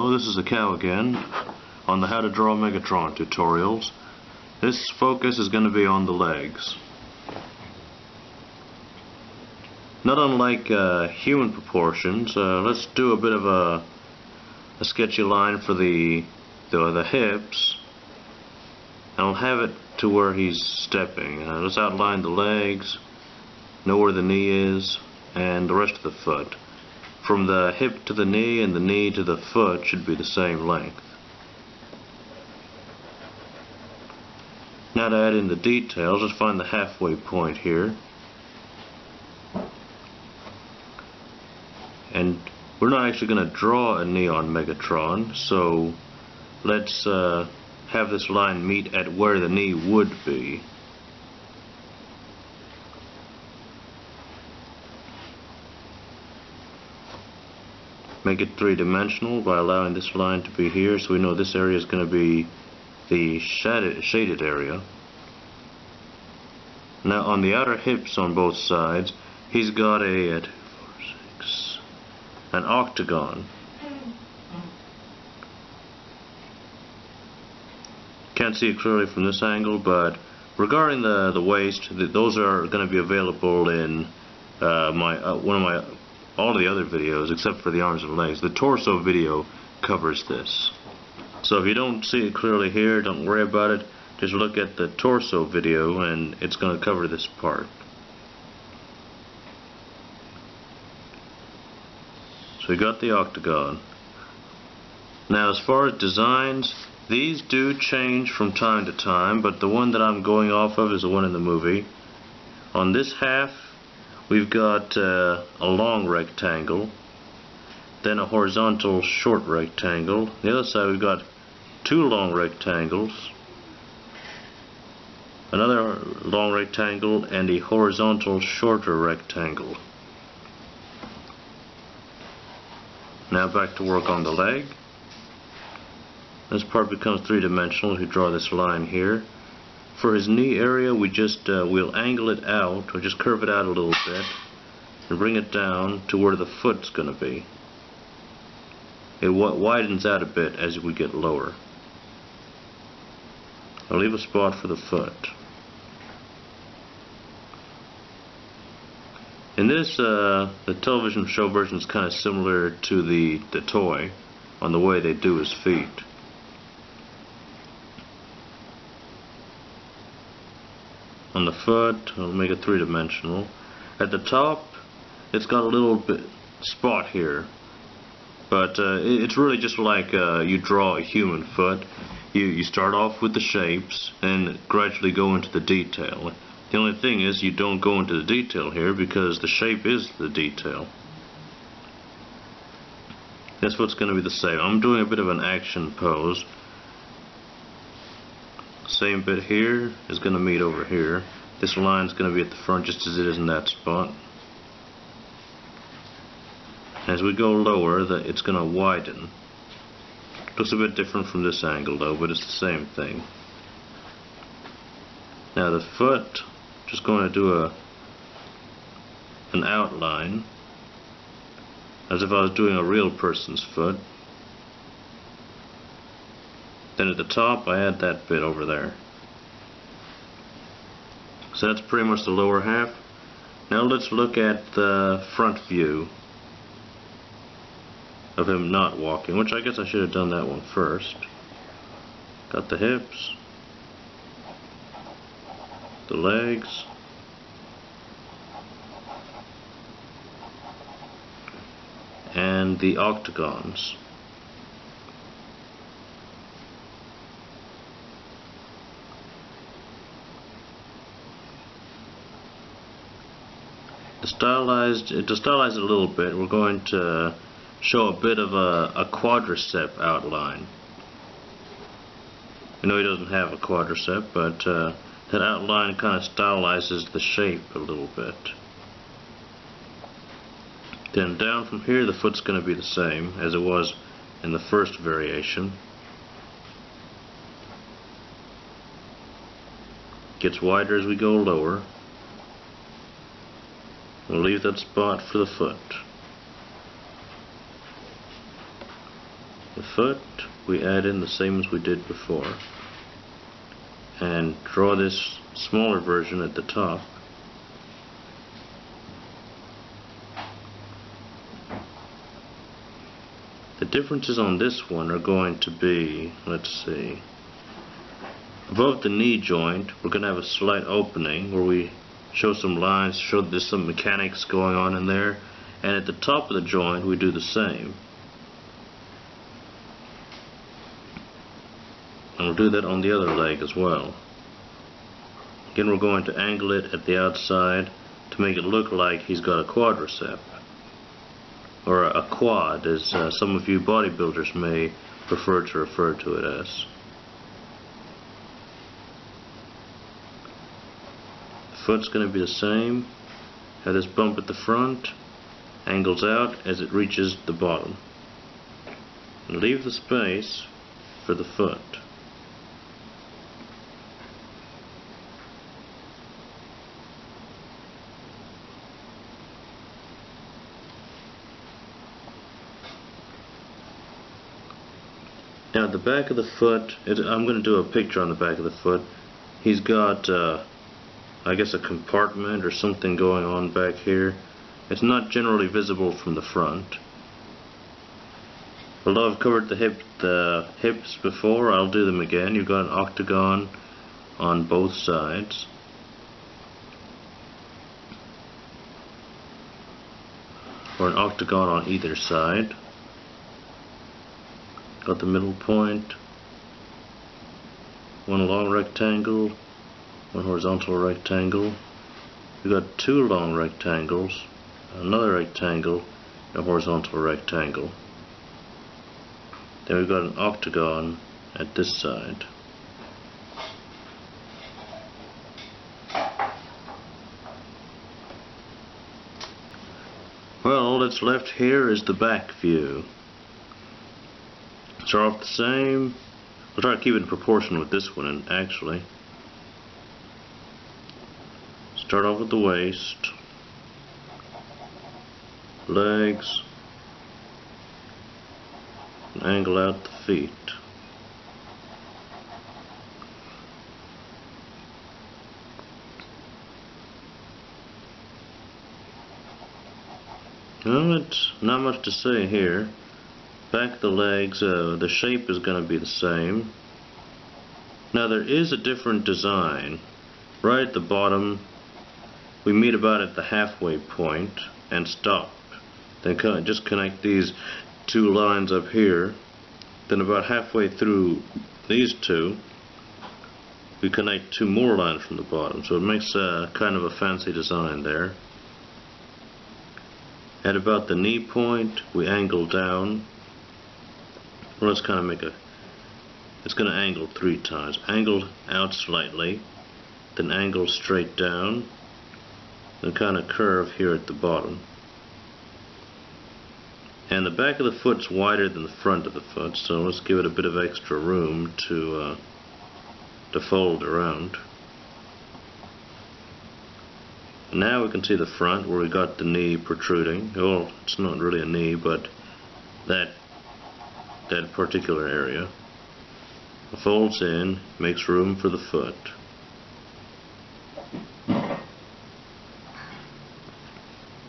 Hello, this is the cow again on the How to Draw Megatron tutorials. This focus is going to be on the legs. Not unlike human proportions, let's do a bit of a sketchy line for the hips. I'll have it to where he's stepping. Let's outline the legs, know where the knee is, and the rest of the foot. From the hip to the knee and the knee to the foot should be the same length. Now to add in the details, let's find the halfway point here. And we're not actually going to draw a knee on Megatron, so let's have this line meet at where the knee would be. Make it three-dimensional by allowing this line to be here, so we know this area is going to be the shaded area. Now on the outer hips on both sides, he's got an octagon. Can't see it clearly from this angle, but regarding the waist, those are going to be available in all of the other videos except for the arms and legs. The torso video covers this. So if you don't see it clearly here, don't worry about it. Just look at the torso video and it's going to cover this part. So we got the octagon. Now as far as designs, these do change from time to time, but the one that I'm going off of is the one in the movie. On this half, we've got a long rectangle, then a horizontal short rectangle. The other side we've got two long rectangles, another long rectangle, and a horizontal shorter rectangle. Now back to work on the leg. This part becomes three-dimensional if you draw this line here. For his knee area, we just we'll angle it out, or just curve it out a little bit, and bring it down to where the foot's going to be. It widens out a bit as we get lower. I'll leave a spot for the foot. In this, the television show version is kind of similar to the toy on the way they do his feet. On the foot, I'll make it three-dimensional. At the top, it's got a little bit spot here, but it's really just like you draw a human foot. You start off with the shapes and gradually go into the detail. The only thing is you don't go into the detail here because the shape is the detail. This foot's going to be the same. I'm doing a bit of an action pose. Same bit here is going to meet over here. This line is going to be at the front just as it is in that spot. As we go lower, it's going to widen. Looks a bit different from this angle though, but it's the same thing. Now the foot, just going to do an outline as if I was doing a real person's foot. Then at the top I add that bit over there. So that's pretty much the lower half. Now let's look at the front view of him not walking, which I guess I should have done that one first. Got the hips, the legs, and the octagons. To stylize it a little bit, we're going to show a bit of a quadricep outline. I know he doesn't have a quadricep, but that outline kind of stylizes the shape a little bit. Then down from here, the foot's going to be the same as it was in the first variation. Gets wider as we go lower. We'll leave that spot for the foot. The foot, we add in the same as we did before, and draw this smaller version at the top. The differences on this one are going to be, let's see, above the knee joint we're going to have a slight opening where we show some lines, show there's some mechanics going on in there, and at the top of the joint we do the same. And we'll do that on the other leg as well. Again, we're going to angle it at the outside to make it look like he's got a quadricep, or a quad, as some of you bodybuilders may prefer to refer to it as. The foot's going to be the same. Have this bump at the front, angles out as it reaches the bottom, and leave the space for the foot. Now at the back of the foot, I'm going to do a picture on the back of the foot. He's got, I guess, a compartment or something going on back here. It's not generally visible from the front. Although I've covered the hips before, I'll do them again. You've got an octagon on both sides. Or an octagon on either side. Got the middle point, one long rectangle, one horizontal rectangle. We've got two long rectangles, another rectangle, and a horizontal rectangle. Then we've got an octagon at this side. Well, all that's left here is the back view. Start off the same. We'll try to keep it in proportion with this one, and actually start off with the waist, legs, and angle out the feet. Well, it's not much to say here. Back of the legs, the shape is going to be the same. Now there is a different design. Right at the bottom, we meet about at the halfway point and stop. Then just connect these two lines up here. Then about halfway through these two, we connect two more lines from the bottom. So it makes kind of a fancy design there. At about the knee point, we angle down. Well, let's kind of make it's going to angle 3 times. Angle out slightly, then angle straight down, then kind of curve here at the bottom. And the back of the foot's wider than the front of the foot, so let's give it a bit of extra room to fold around. Now we can see the front where we got the knee protruding. Well, it's not really a knee, but that particular area. Folds in, makes room for the foot.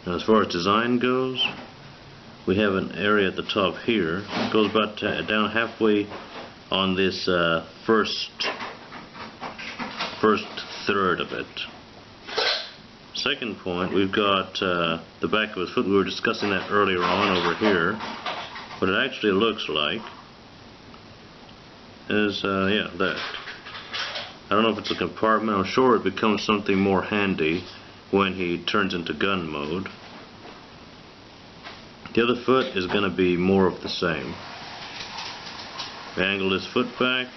Now as far as design goes, we have an area at the top here. It goes about down halfway on this first third of it. Second point, we've got the back of his foot. We were discussing that earlier on over here. What it actually looks like is, yeah, that. I don't know if it's a compartment. I'm sure it becomes something more handy when he turns into gun mode. The other foot is going to be more of the same. We angle this foot back.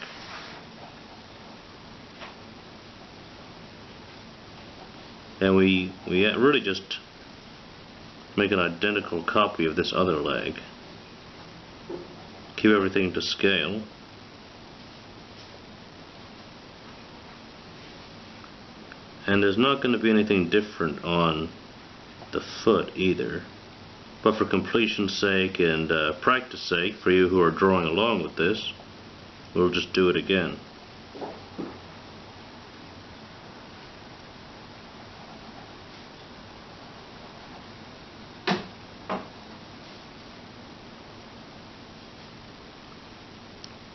And we really just make an identical copy of this other leg. Keep everything to scale. And there's not going to be anything different on the foot either. but for completion's sake and practice sake, for you who are drawing along with this, we'll just do it again.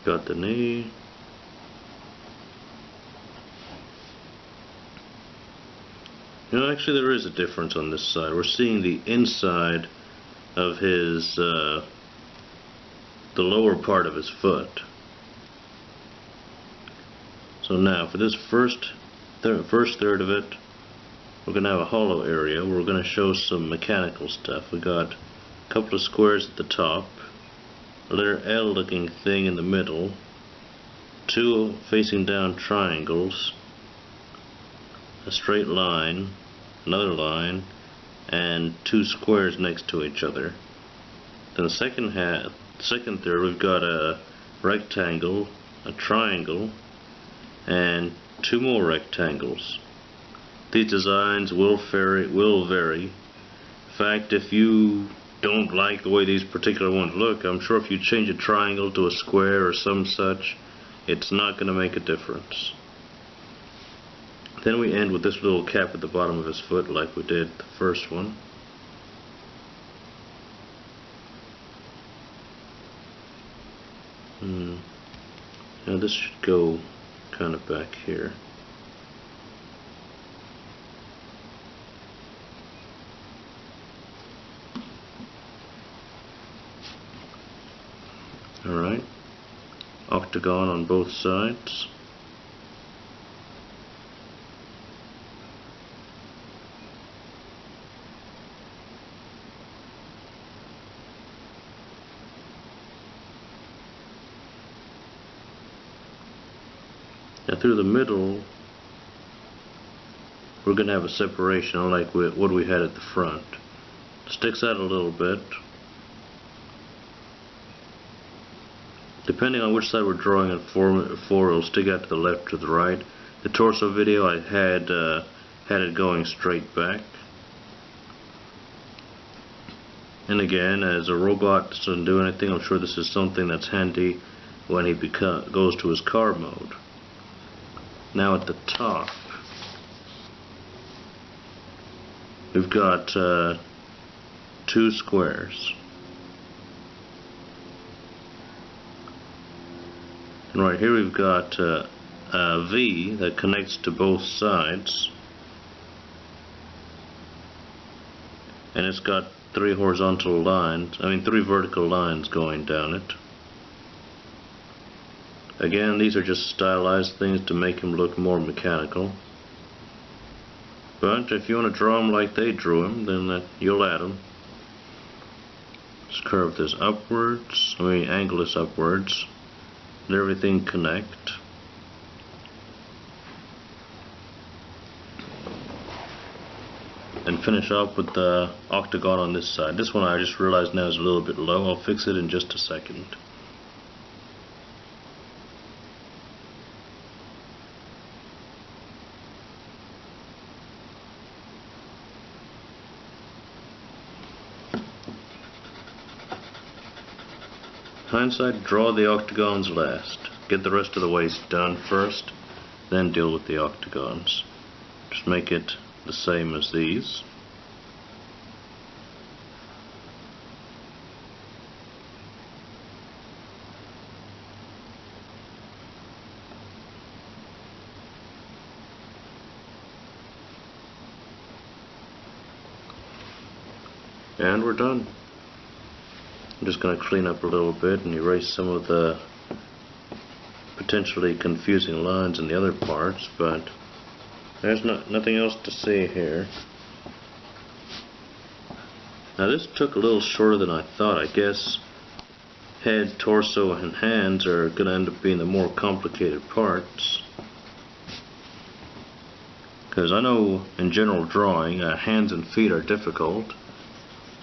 Got the knee. You know, actually there is a difference on this side. We're seeing the inside of his, the lower part of his foot. So now for this first third of it, we're going to have a hollow area where we're going to show some mechanical stuff. We got a couple of squares at the top, a letter L looking thing in the middle, two facing down triangles, a straight line, another line, and two squares next to each other. Then the second third, we've got a rectangle, a triangle, and two more rectangles. These designs will vary. In fact, if you don't like the way these particular ones look, I'm sure if you change a triangle to a square or some such, it's not going to make a difference. Then we end with this little cap at the bottom of his foot like we did the first one. Now this should go kind of back here. Alright, octagon on both sides. Now through the middle, we're going to have a separation unlike what we had at the front. Sticks out a little bit. Depending on which side we're drawing it for, it'll stick out to the left or the right. The torso video I had it going straight back. And again, as a robot doesn't do anything, I'm sure this is something that's handy when he goes to his car mode. Now at the top, we've got two squares. And right here we've got a V that connects to both sides, and it's got three vertical lines going down it. Again, these are just stylized things to make him look more mechanical. But if you want to draw him like they drew him, then you'll add them. Just curve this upwards, angle this upwards. Let everything connect. And finish off with the octagon on this side. This one I just realized now is a little bit low. I'll fix it in just a second. Hindsight, draw the octagons last. Get the rest of the waist done first, then deal with the octagons. Just make it the same as these. And we're done. I'm just going to clean up a little bit and erase some of the potentially confusing lines in the other parts, but there's nothing else to see here. Now this took a little shorter than I thought. I guess head, torso, and hands are going to end up being the more complicated parts. Because I know in general drawing, hands and feet are difficult.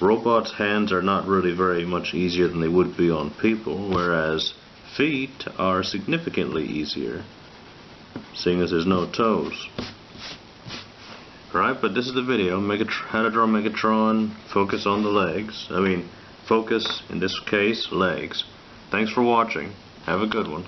Robots' hands are not really very much easier than they would be on people, whereas feet are significantly easier, seeing as there's no toes. Right, but this is the video, how to draw Megatron, focus on the legs. Focus, in this case, legs. Thanks for watching. Have a good one.